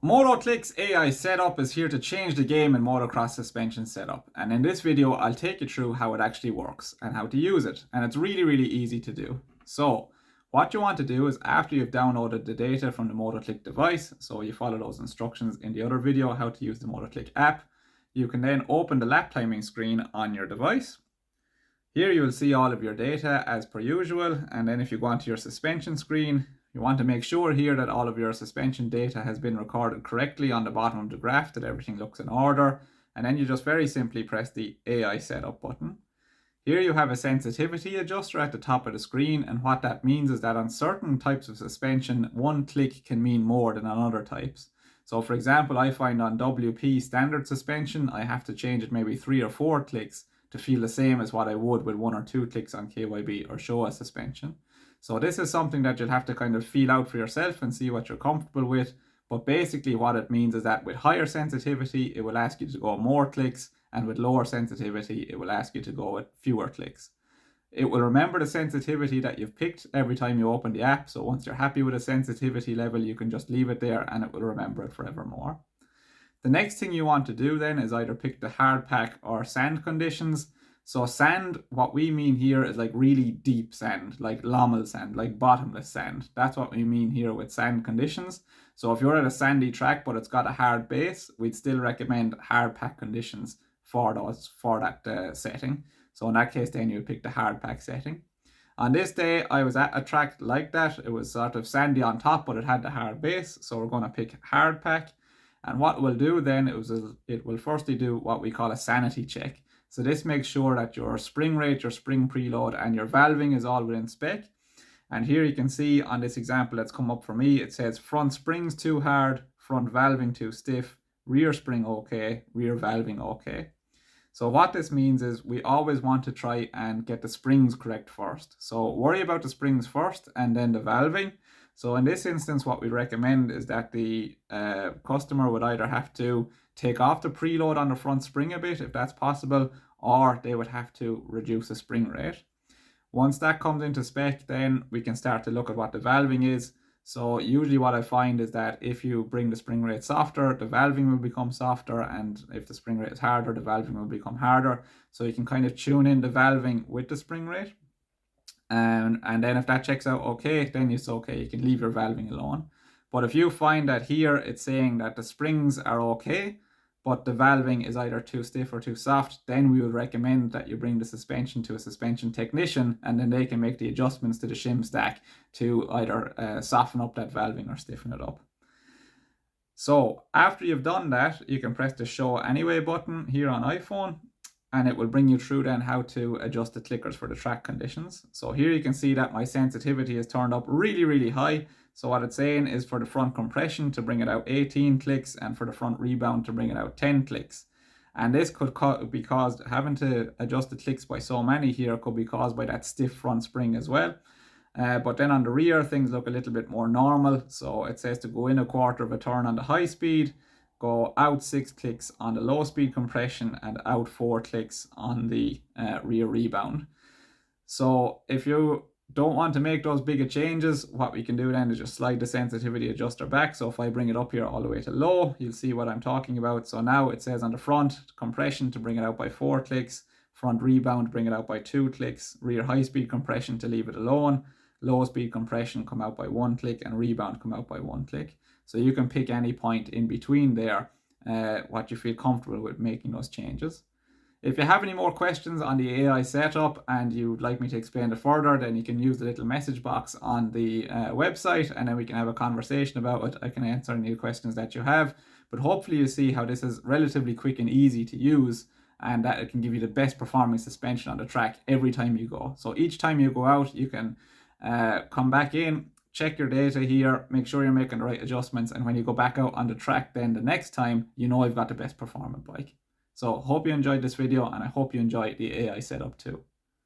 MotoClick's AI setup is here to change the game in motocross suspension setup, and in this video I'll take you through how it actually works and how to use it, and it's really easy to do. So what you want to do is, after you've downloaded the data from the MotoClick device, so you follow those instructions in the other video how to use the MotoClick app, you can then open the lap timing screen on your device. Here you will see all of your data as per usual, and then if you go onto your suspension screen, you want to make sure here that all of your suspension data has been recorded correctly on the bottom of the graph, that everything looks in order, and then you just very simply press the AI setup button. Here you have a sensitivity adjuster at the top of the screen, and what that means is that on certain types of suspension, one click can mean more than on other types. So for example, I find on WP standard suspension, I have to change it maybe 3 or 4 clicks to feel the same as what I would with 1 or 2 clicks on KYB or Showa suspension. So this is something that you'll have to kind of feel out for yourself and see what you're comfortable with. But basically what it means is that with higher sensitivity, it will ask you to go more clicks, and with lower sensitivity, it will ask you to go with fewer clicks. It will remember the sensitivity that you've picked every time you open the app. So once you're happy with a sensitivity level, you can just leave it there and it will remember it forevermore. The next thing you want to do then is either pick the hard pack or sand conditions. So sand, what we mean here is like really deep sand, like lommel sand, like bottomless sand. That's what we mean here with sand conditions. So if you're at a sandy track but it's got a hard base, we'd still recommend hard pack conditions for that setting. So in that case, then you would pick the hard pack setting. On this day, I was at a track like that. It was sort of sandy on top, but it had the hard base. So we're going to pick hard pack. And what we'll do then it will firstly do what we call a sanity check. So this makes sure that your spring rate, your spring preload, and your valving is all within spec. And here you can see on this example that's come up for me, it says front springs too hard, front valving too stiff, rear spring okay, rear valving okay. So what this means is we always want to try and get the springs correct first. So worry about the springs first and then the valving. So in this instance, what we recommend is that the customer would either have to take off the preload on the front spring a bit, if that's possible, or they would have to reduce the spring rate. Once that comes into spec, then we can start to look at what the valving is. So usually what I find is that if you bring the spring rate softer, the valving will become softer, and if the spring rate is harder, the valving will become harder. So you can kind of tune in the valving with the spring rate. And then if that checks out okay, then it's okay, you can leave your valving alone. But if you find that here it's saying that the springs are okay, but the valving is either too stiff or too soft, then we would recommend that you bring the suspension to a suspension technician, and then they can make the adjustments to the shim stack to either soften up that valving or stiffen it up. So after you've done that, you can press the show anyway button here on iPhone, and it will bring you through then how to adjust the clickers for the track conditions. So here you can see that my sensitivity is turned up really high. So what it's saying is for the front compression to bring it out 18 clicks, and for the front rebound to bring it out 10 clicks. And this could be caused, having to adjust the clicks by so many here could be caused by that stiff front spring as well. But then on the rear, things look a little bit more normal. So it says to go in a quarter of a turn on the high speed, go out 6 clicks on the low speed compression, and out 4 clicks on the rear rebound. So if you don't want to make those bigger changes, what we can do then is just slide the sensitivity adjuster back. So if I bring it up here all the way to low, you'll see what I'm talking about. So now it says on the front compression to bring it out by 4 clicks, front rebound bring it out by 2 clicks, rear high speed compression to leave it alone, low speed compression come out by 1 click, and rebound come out by 1 click. So you can pick any point in between there, what you feel comfortable with making those changes. If you have any more questions on the AI setup and you'd like me to explain it further, then you can use the little message box on the website, and then we can have a conversation about it. I can answer any questions that you have, but hopefully you see how this is relatively quick and easy to use, and that it can give you the best performing suspension on the track every time you go. So each time you go out, you can come back in, check your data here, make sure you're making the right adjustments, and when you go back out on the track then the next time, you know you've got the best performing bike. So hope you enjoyed this video, and I hope you enjoy the AI setup too.